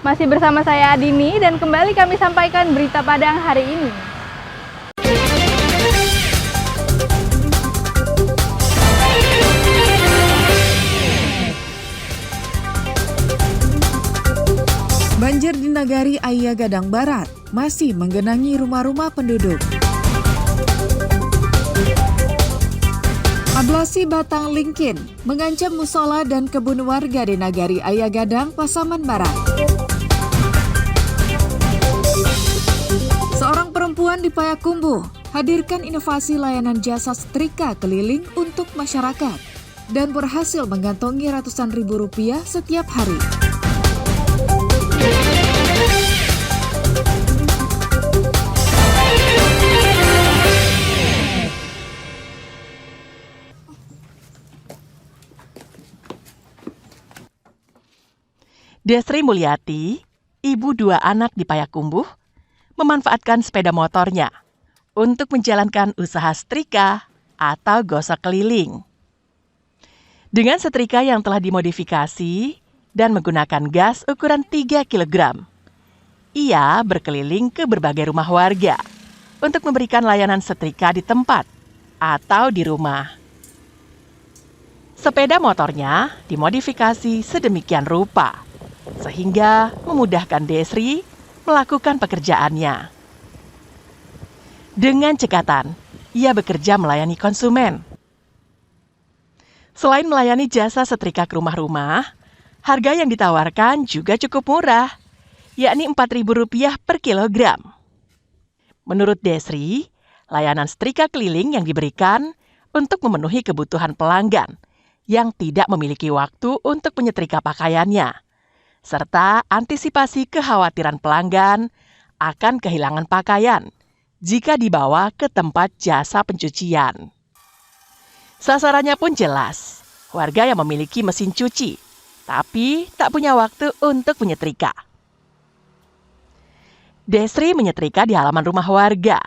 Masih bersama saya Adini dan kembali kami sampaikan berita Padang hari ini. Banjir di Nagari Ayagadang Barat masih menggenangi rumah-rumah penduduk. Ablasi batang lingkin mengancam musola dan kebun warga di Nagari Ayagadang, Pasaman Barat. Seorang perempuan di Payakumbuh hadirkan inovasi layanan jasa setrika keliling untuk masyarakat dan berhasil mengantongi ratusan ribu rupiah setiap hari. Desri Mulyati, ibu dua anak di Payakumbuh, memanfaatkan sepeda motornya untuk menjalankan usaha setrika atau gosok keliling. Dengan setrika yang telah dimodifikasi dan menggunakan gas ukuran 3 kg, ia berkeliling ke berbagai rumah warga untuk memberikan layanan setrika di tempat atau di rumah. Sepeda motornya dimodifikasi sedemikian rupa sehingga memudahkan Desri melakukan pekerjaannya. Dengan cekatan, ia bekerja melayani konsumen. Selain melayani jasa setrika ke rumah-rumah, harga yang ditawarkan juga cukup murah, yakni Rp4.000 per kilogram. Menurut Desri, layanan setrika keliling yang diberikan untuk memenuhi kebutuhan pelanggan yang tidak memiliki waktu untuk menyetrika pakaiannya, serta antisipasi kekhawatiran pelanggan akan kehilangan pakaian jika dibawa ke tempat jasa pencucian. Sasarannya pun jelas, warga yang memiliki mesin cuci, tapi tak punya waktu untuk menyetrika. Desri menyetrika di halaman rumah warga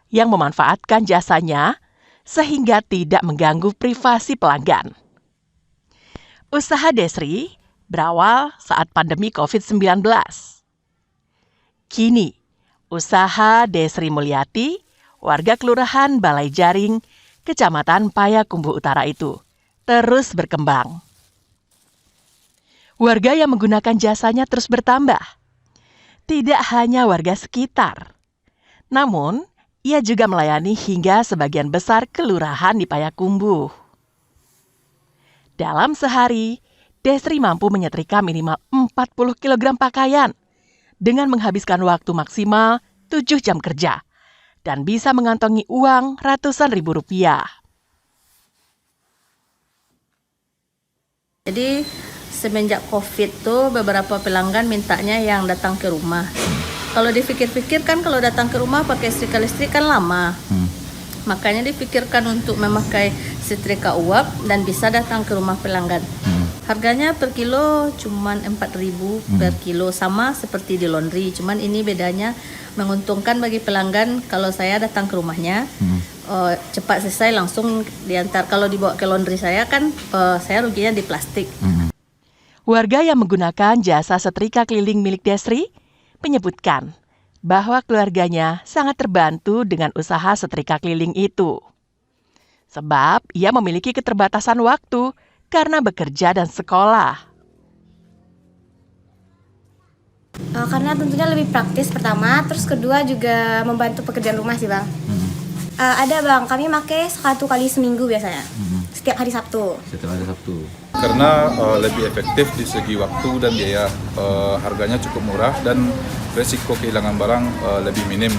yang memanfaatkan jasanya sehingga tidak mengganggu privasi pelanggan. Usaha Desri berawal saat pandemi COVID-19. Kini, usaha Desri Mulyati, warga Kelurahan Balai Jaring, Kecamatan Payakumbuh Utara itu terus berkembang. Warga yang menggunakan jasanya terus bertambah. Tidak hanya warga sekitar, namun ia juga melayani hingga sebagian besar kelurahan di Payakumbuh. Dalam sehari, Desri mampu menyetrika minimal 40 kg pakaian dengan menghabiskan waktu maksimal 7 jam kerja dan bisa mengantongi uang ratusan ribu rupiah. Jadi semenjak COVID tuh beberapa pelanggan mintanya yang datang ke rumah. Kalau dipikir-pikir kan kalau datang ke rumah pakai setrika listrik kan lama. Makanya dipikirkan untuk memakai setrika uap dan bisa datang ke rumah pelanggan. Harganya per kilo cuman 4.000 per kilo, sama seperti di laundry. Cuman ini bedanya menguntungkan bagi pelanggan kalau saya datang ke rumahnya. Cepat selesai langsung diantar. Kalau dibawa ke laundry saya kan saya ruginya di plastik. Warga yang menggunakan jasa setrika keliling milik Desri menyebutkan bahwa keluarganya sangat terbantu dengan usaha setrika keliling itu. Sebab ia memiliki keterbatasan waktu karena bekerja dan sekolah. Karena tentunya lebih praktis pertama, terus kedua juga membantu pekerjaan rumah sih bang. Ada bang, kami pakai 1 kali seminggu biasanya, setiap hari Sabtu. Karena lebih efektif di segi waktu dan biaya, harganya cukup murah dan resiko kehilangan barang lebih minim.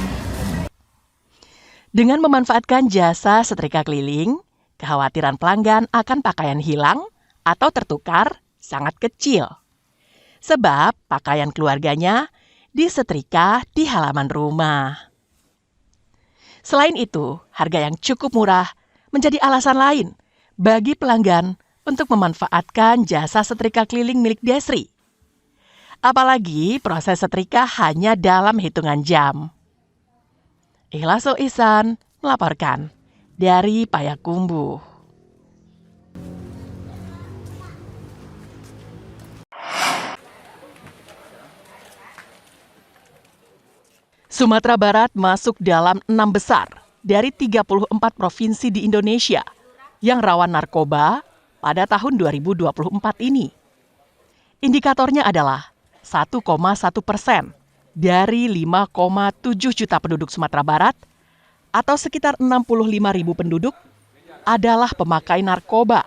Dengan memanfaatkan jasa setrika keliling, kekhawatiran pelanggan akan pakaian hilang atau tertukar sangat kecil. Sebab pakaian keluarganya disetrika di halaman rumah. Selain itu, harga yang cukup murah menjadi alasan lain bagi pelanggan untuk memanfaatkan jasa setrika keliling milik Desri. Apalagi proses setrika hanya dalam hitungan jam. Ikhlasul Ihsan melaporkan dari Payakumbuh. Sumatera Barat masuk dalam 6 besar dari 34 provinsi di Indonesia yang rawan narkoba pada tahun 2024 ini. Indikatornya adalah 1,1% dari 5,7 juta penduduk Sumatera Barat atau sekitar 65.000 penduduk adalah pemakai narkoba.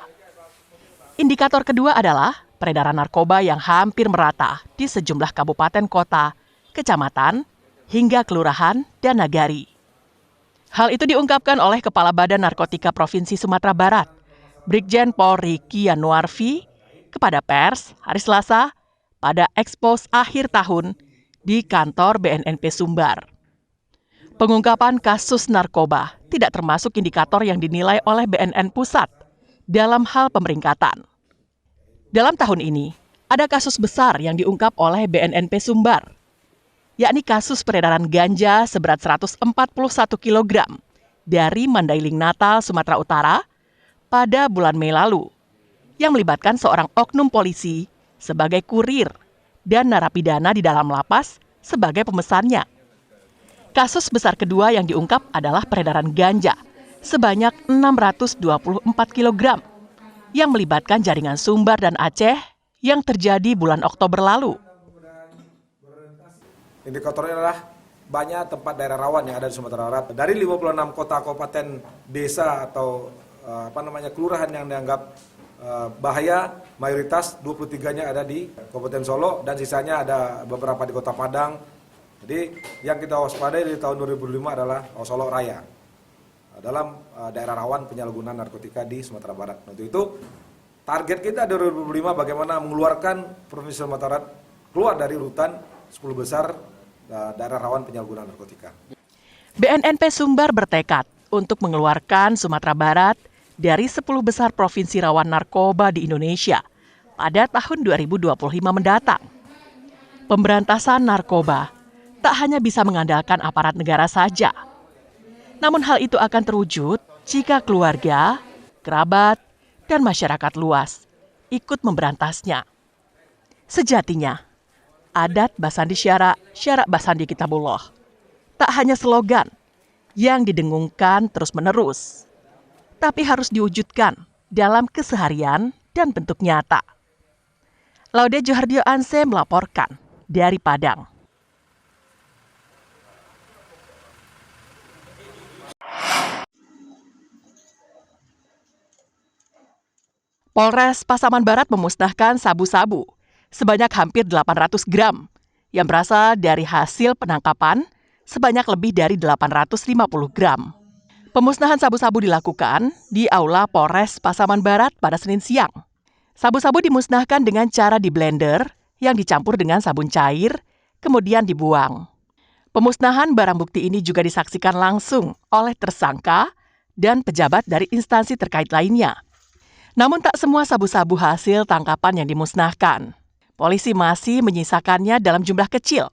Indikator kedua adalah peredaran narkoba yang hampir merata di sejumlah kabupaten kota, kecamatan, hingga kelurahan dan nagari. Hal itu diungkapkan oleh Kepala Badan Narkotika Provinsi Sumatera Barat, Brigjen Pol Riki Yanuarfi, kepada pers hari Selasa pada ekspos akhir tahun di kantor BNNP Sumbar. Pengungkapan kasus narkoba tidak termasuk indikator yang dinilai oleh BNN Pusat dalam hal pemeringkatan. Dalam tahun ini, ada kasus besar yang diungkap oleh BNNP Sumbar, yakni kasus peredaran ganja seberat 141 kg dari Mandailing Natal, Sumatera Utara pada bulan Mei lalu, yang melibatkan seorang oknum polisi sebagai kurir dan narapidana di dalam lapas sebagai pemesannya. Kasus besar kedua yang diungkap adalah peredaran ganja sebanyak 624 kg yang melibatkan jaringan Sumbar dan Aceh yang terjadi bulan Oktober lalu. Indikatornya adalah banyak tempat daerah rawan yang ada di Sumatera Barat. Dari 56 kota kabupaten desa atau kelurahan yang dianggap bahaya, mayoritas 23-nya ada di Kabupaten Solo dan sisanya ada beberapa di Kota Padang. Jadi yang kita waspadai di tahun 2005 adalah Solo Raya dalam daerah rawan penyalahgunaan narkotika di Sumatera Barat. Untuk itu target kita 2005 bagaimana mengeluarkan Provinsi Sumatera Barat keluar dari urutan 10 besar daerah rawan penyalahgunaan narkotika. BNNP Sumbar bertekad untuk mengeluarkan Sumatera Barat dari 10 besar provinsi rawan narkoba di Indonesia pada tahun 2025 mendatang. Pemberantasan narkoba tak hanya bisa mengandalkan aparat negara saja, namun hal itu akan terwujud jika keluarga, kerabat, dan masyarakat luas ikut memberantasnya. Sejatinya, adat Basandi Syara, Syarak Basandi Kitabullah tak hanya slogan yang didengungkan terus-menerus, tapi harus diwujudkan dalam keseharian dan bentuk nyata. Laude Johardio Anse melaporkan dari Padang. Polres Pasaman Barat memusnahkan sabu-sabu sebanyak hampir 800 gram yang berasal dari hasil penangkapan sebanyak lebih dari 850 gram. Pemusnahan sabu-sabu dilakukan di Aula Polres Pasaman Barat pada Senin siang. Sabu-sabu dimusnahkan dengan cara di blender yang dicampur dengan sabun cair, kemudian dibuang. Pemusnahan barang bukti ini juga disaksikan langsung oleh tersangka dan pejabat dari instansi terkait lainnya. Namun tak semua sabu-sabu hasil tangkapan yang dimusnahkan. Polisi masih menyisakannya dalam jumlah kecil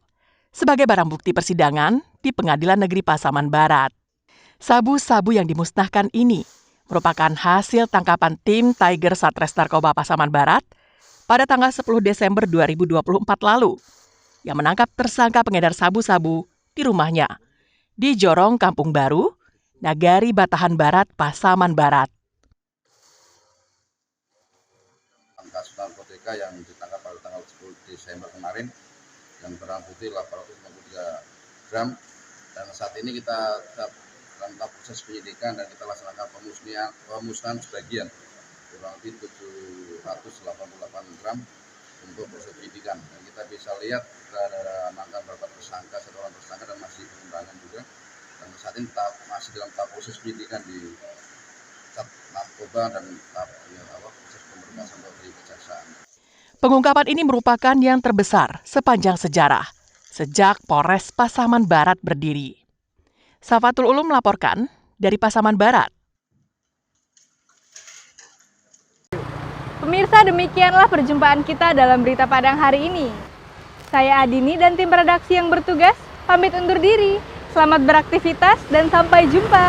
sebagai barang bukti persidangan di Pengadilan Negeri Pasaman Barat. Sabu-sabu yang dimusnahkan ini merupakan hasil tangkapan tim Tiger Satres Narkoba Pasaman Barat pada tanggal 10 Desember 2024 lalu yang menangkap tersangka pengedar sabu-sabu di rumahnya di Jorong Kampung Baru, Nagari Batahan Barat, Pasaman Barat. Kasus narkotika yang ditangkap pada tanggal 10 Desember kemarin yang barang bukti 853 gram, dan saat ini kita dalam tahap proses penyidikan dan kita laksanakan pemusnahan sebagian kurang lebih 788 gram untuk proses penyidikan, dan kita bisa lihat ada amankan beberapa tersangka, 1 orang tersangka dan masih pengembangan juga, dan saat ini masih dalam tahap proses penyidikan di narkoba dan tahap proses pemberkasan dari kejaksaan. Pengungkapan ini merupakan yang terbesar sepanjang sejarah sejak Polres Pasaman Barat berdiri. Safatul Ulum melaporkan dari Pasaman Barat. Pemirsa, demikianlah perjumpaan kita dalam Berita Padang hari ini. Saya Adini dan tim redaksi yang bertugas pamit undur diri. Selamat beraktivitas dan sampai jumpa.